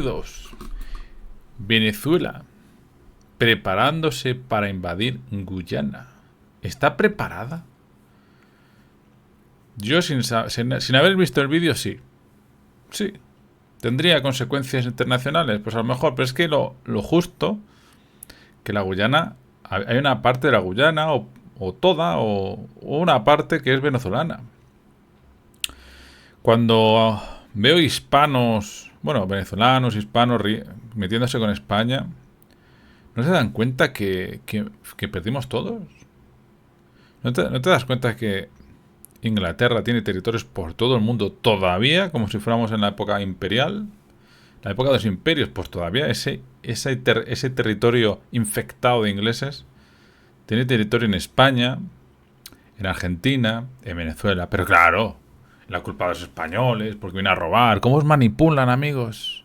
2. Venezuela preparándose para invadir Guyana. ¿Está preparada? Yo sin haber visto el vídeo, sí. Sí. ¿Tendría consecuencias internacionales? Pues a lo mejor, pero es que lo justo, que la Guyana, hay una parte de la Guyana, o toda, o una parte que es venezolana. Cuando veo hispanos, bueno, venezolanos, hispanos, metiéndose con España, ¿no se dan cuenta que perdimos todos? ¿No te das cuenta que Inglaterra tiene territorios por todo el mundo todavía, como si fuéramos en la época imperial? La época de los imperios, pues todavía ese territorio infectado de ingleses tiene territorio en España, en Argentina, en Venezuela. Pero claro, la culpa de los españoles, porque vienen a robar. ¿Cómo os manipulan, amigos?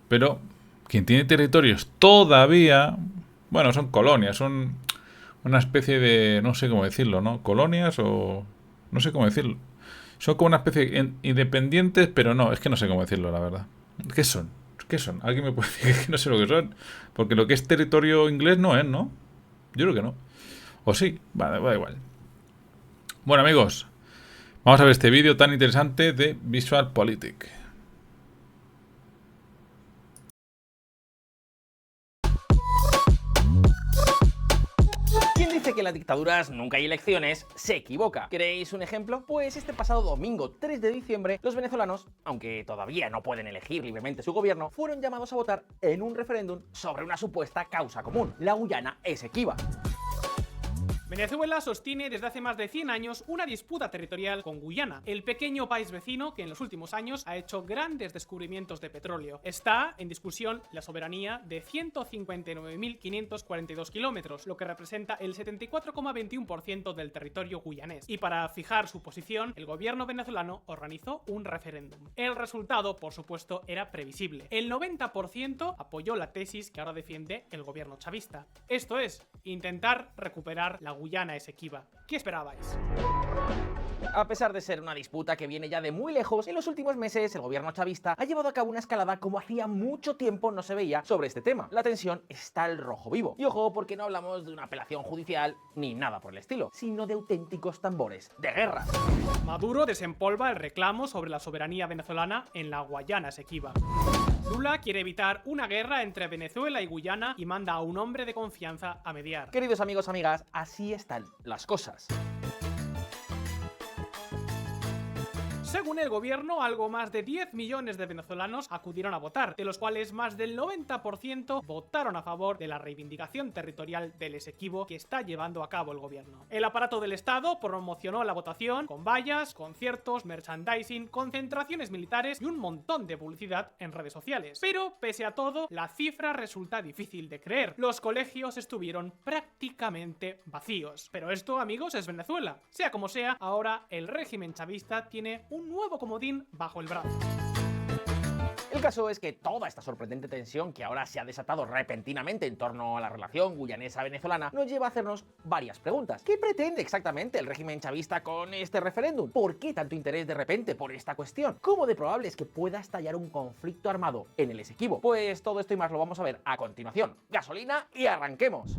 Pero quien tiene territorios todavía, bueno, son colonias, son una especie de, no sé cómo decirlo, ¿no? Colonias o no sé cómo decirlo. Son como una especie de independientes, pero no, es que no sé cómo decirlo, la verdad. ¿Qué son? ¿Qué son? ¿Alguien me puede decir que no sé lo que son? Porque lo que es territorio inglés no es, ¿no? Yo creo que no. O sí, vale, da igual. Bueno, amigos, vamos a ver este vídeo tan interesante de VisualPolitik. Que en las dictaduras nunca hay elecciones, se equivoca. ¿Queréis un ejemplo? Pues este pasado domingo 3 de diciembre, los venezolanos, aunque todavía no pueden elegir libremente su gobierno, fueron llamados a votar en un referéndum sobre una supuesta causa común, la Guyana Esequiba. Venezuela sostiene desde hace más de 100 años una disputa territorial con Guyana, el pequeño país vecino que en los últimos años ha hecho grandes descubrimientos de petróleo. Está en discusión la soberanía de 159.542 kilómetros, lo que representa el 74,21% del territorio guyanés. Y para fijar su posición, el gobierno venezolano organizó un referéndum. El resultado, por supuesto, era previsible. El 90% apoyó la tesis que ahora defiende el gobierno chavista. Esto es, intentar recuperar la Guyana Esequiba. ¿Qué esperabais? A pesar de ser una disputa que viene ya de muy lejos, en los últimos meses el gobierno chavista ha llevado a cabo una escalada como hacía mucho tiempo no se veía sobre este tema. La tensión está al rojo vivo. Y ojo, porque no hablamos de una apelación judicial ni nada por el estilo, sino de auténticos tambores de guerra. Maduro desempolva el reclamo sobre la soberanía venezolana en la Guayana Esequiba. Lula quiere evitar una guerra entre Venezuela y Guyana y manda a un hombre de confianza a mediar. Queridos amigos, amigas, así están las cosas. Según el gobierno, algo más de 10 millones de venezolanos acudieron a votar, de los cuales más del 90% votaron a favor de la reivindicación territorial del Esequibo que está llevando a cabo el gobierno. El aparato del Estado promocionó la votación con vallas, conciertos, merchandising, concentraciones militares y un montón de publicidad en redes sociales. Pero, pese a todo, la cifra resulta difícil de creer. Los colegios estuvieron prácticamente vacíos. Pero esto, amigos, es Venezuela. Sea como sea, ahora el régimen chavista tiene un nuevo comodín bajo el brazo. El caso es que toda esta sorprendente tensión que ahora se ha desatado repentinamente en torno a la relación guyanesa-venezolana nos lleva a hacernos varias preguntas. ¿Qué pretende exactamente el régimen chavista con este referéndum? ¿Por qué tanto interés de repente por esta cuestión? ¿Cómo de probable es que pueda estallar un conflicto armado en el Esequibo? Pues todo esto y más lo vamos a ver a continuación. Gasolina y arranquemos.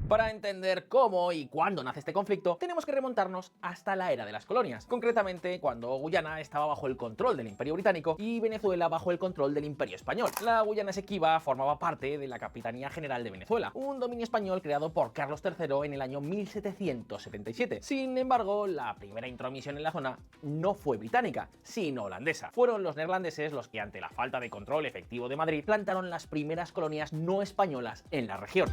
Para entender cómo y cuándo nace este conflicto, tenemos que remontarnos hasta la era de las colonias, concretamente cuando Guyana estaba bajo el control del Imperio Británico y Venezuela bajo el control del Imperio Español. La Guyana Esequiba formaba parte de la Capitanía General de Venezuela, un dominio español creado por Carlos III en el año 1777. Sin embargo, la primera intromisión en la zona no fue británica, sino holandesa. Fueron los neerlandeses los que, ante la falta de control efectivo de Madrid, plantaron las primeras colonias no españolas en la región.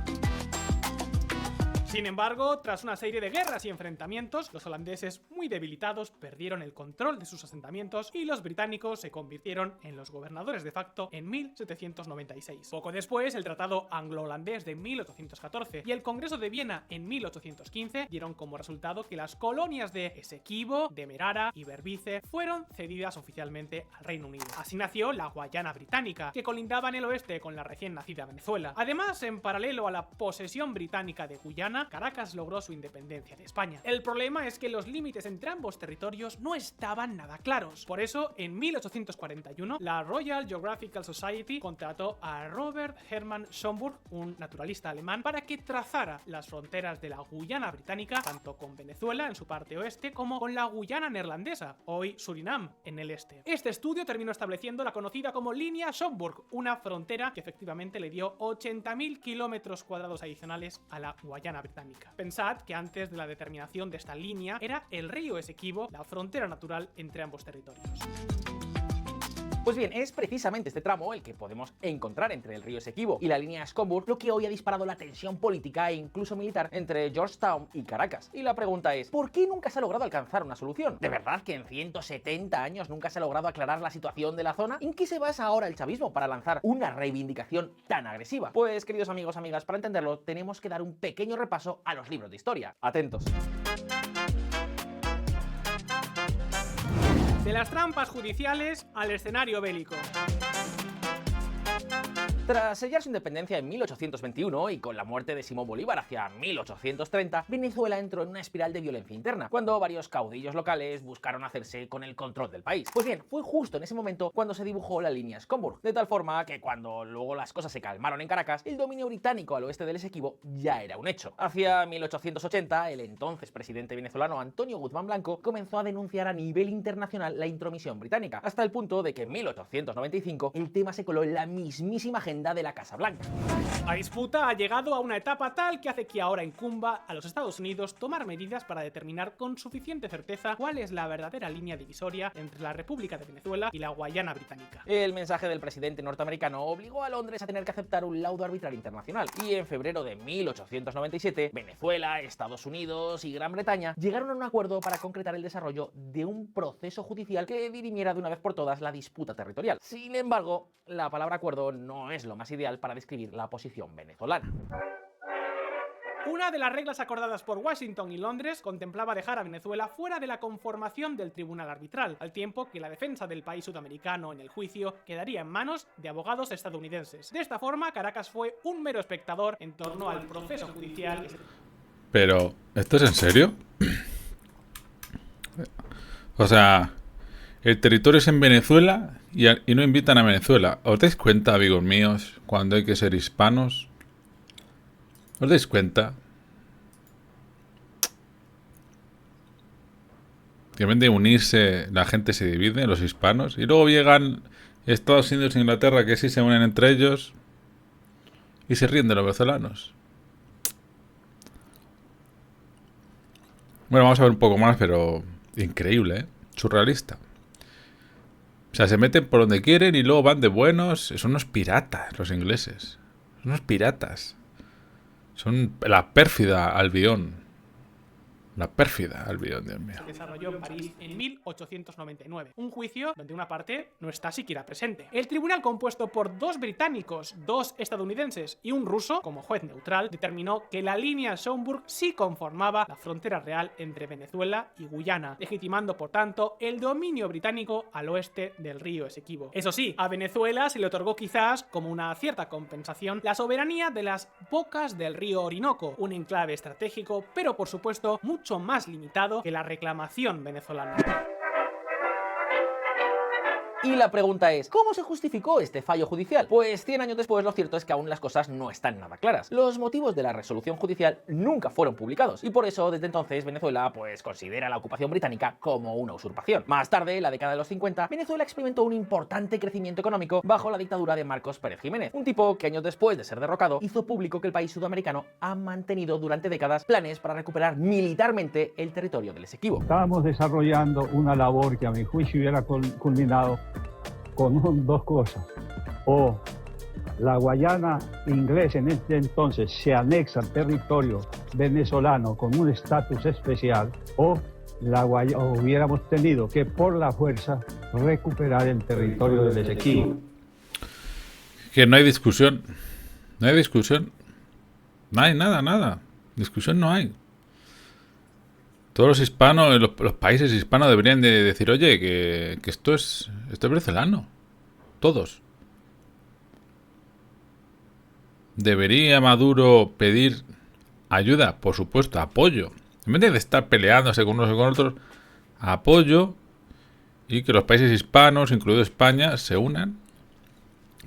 Sin embargo, tras una serie de guerras y enfrentamientos, los holandeses, muy debilitados, perdieron el control de sus asentamientos y los británicos se convirtieron en los gobernadores de facto en 1796. Poco después, el Tratado Anglo-Holandés de 1814 y el Congreso de Viena en 1815 dieron como resultado que las colonias de Esequibo, Demerara y Berbice fueron cedidas oficialmente al Reino Unido. Así nació la Guayana Británica, que colindaba en el oeste con la recién nacida Venezuela. Además, en paralelo a la posesión británica de Guyana, Guyana, Caracas logró su independencia de España. El problema es que los límites entre ambos territorios no estaban nada claros. Por eso, en 1841, la Royal Geographical Society contrató a Robert Hermann Schomburg, un naturalista alemán, para que trazara las fronteras de la Guyana británica, tanto con Venezuela en su parte oeste como con la Guyana neerlandesa, hoy Surinam, en el este. Este estudio terminó estableciendo la conocida como línea Schomburg, una frontera que efectivamente le dio 80.000 kilómetros cuadrados adicionales a la Guayana británica. Pensad que antes de la determinación de esta línea era el río Esequibo la frontera natural entre ambos territorios. Pues bien, es precisamente este tramo el que podemos encontrar entre el río Esequibo y la línea Schomburg lo que hoy ha disparado la tensión política e incluso militar entre Georgetown y Caracas. Y la pregunta es, ¿por qué nunca se ha logrado alcanzar una solución? ¿De verdad que en 170 años nunca se ha logrado aclarar la situación de la zona? ¿En qué se basa ahora el chavismo para lanzar una reivindicación tan agresiva? Pues, queridos amigos, amigas, para entenderlo tenemos que dar un pequeño repaso a los libros de historia. Atentos. De las trampas judiciales al escenario bélico. Tras sellar su independencia en 1821 y con la muerte de Simón Bolívar hacia 1830, Venezuela entró en una espiral de violencia interna, cuando varios caudillos locales buscaron hacerse con el control del país. Pues bien, fue justo en ese momento cuando se dibujó la línea Schomburg, de tal forma que cuando luego las cosas se calmaron en Caracas, el dominio británico al oeste del Esequibo ya era un hecho. Hacia 1880, el entonces presidente venezolano Antonio Guzmán Blanco comenzó a denunciar a nivel internacional la intromisión británica, hasta el punto de que en 1895 el tema se coló en la mismísima agenda de la Casa Blanca. La disputa ha llegado a una etapa tal que hace que ahora incumba a los Estados Unidos tomar medidas para determinar con suficiente certeza cuál es la verdadera línea divisoria entre la República de Venezuela y la Guayana británica. El mensaje del presidente norteamericano obligó a Londres a tener que aceptar un laudo arbitral internacional, y en febrero de 1897, Venezuela, Estados Unidos y Gran Bretaña llegaron a un acuerdo para concretar el desarrollo de un proceso judicial que dirimiera de una vez por todas la disputa territorial. Sin embargo, la palabra acuerdo no es lo más ideal para describir la posición venezolana. Una de las reglas acordadas por Washington y Londres contemplaba dejar a Venezuela fuera de la conformación del tribunal arbitral, al tiempo que la defensa del país sudamericano en el juicio quedaría en manos de abogados estadounidenses. De esta forma, Caracas fue un mero espectador en torno al proceso judicial. Pero, ¿esto es en serio? O sea, el territorio es en Venezuela y no invitan a Venezuela. ¿Os dais cuenta, amigos míos, cuando hay que ser hispanos? ¿Os dais cuenta? Que en vez de unirse, la gente se divide, los hispanos. Y luego llegan Estados Unidos e Inglaterra, que sí se unen entre ellos. Y se ríen de los venezolanos. Bueno, vamos a ver un poco más, pero increíble, ¿eh? Surrealista. O sea, se meten por donde quieren y luego van de buenos. Son unos piratas los ingleses. Son unos piratas. Son la pérfida Albión. La pérfida Albión, Dios mío. Se desarrolló en París en 1899. Un juicio donde una parte no está siquiera presente. El tribunal, compuesto por 2 británicos, 2 estadounidenses y un ruso, como juez neutral, determinó que la línea Schomburg sí conformaba la frontera real entre Venezuela y Guyana, legitimando por tanto el dominio británico al oeste del río Esequibo. Eso sí, a Venezuela se le otorgó quizás, como una cierta compensación, la soberanía de las bocas del río Orinoco, un enclave estratégico, pero por supuesto mucho más limitado que la reclamación venezolana. Y la pregunta es, ¿cómo se justificó este fallo judicial? Pues 100 años después lo cierto es que aún las cosas no están nada claras. Los motivos de la resolución judicial nunca fueron publicados y por eso desde entonces Venezuela pues considera la ocupación británica como una usurpación. Más tarde, en la década de los 50, Venezuela experimentó un importante crecimiento económico bajo la dictadura de Marcos Pérez Jiménez, un tipo que años después de ser derrocado hizo público que el país sudamericano ha mantenido durante décadas planes para recuperar militarmente el territorio del Esequibo. Estábamos desarrollando una labor que a mi juicio hubiera culminado con 2 cosas. O la Guayana inglesa en este entonces se anexa al territorio venezolano con un estatus especial, o hubiéramos tenido que por la fuerza recuperar el territorio del Esequibo. Que no hay discusión. No hay discusión. No hay nada. Discusión no hay. Todos los hispanos, los países hispanos deberían de decir, oye, que esto es venezolano. Todos. ¿Debería Maduro pedir ayuda, por supuesto, apoyo. En vez de estar peleándose con unos y con otros, apoyo y que los países hispanos, incluido España, se unan.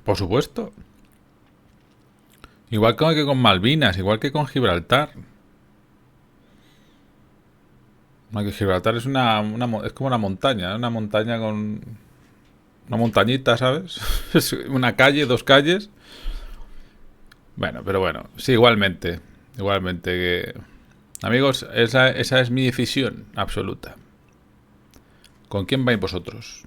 Por supuesto. Igual que con Malvinas, igual que con Gibraltar. Aunque Gibraltar es es como una montaña con una montañita, ¿sabes? Es una calle, dos calles. Bueno, pero bueno, sí, igualmente que... Amigos, esa es mi decisión absoluta. ¿Con quién vais vosotros?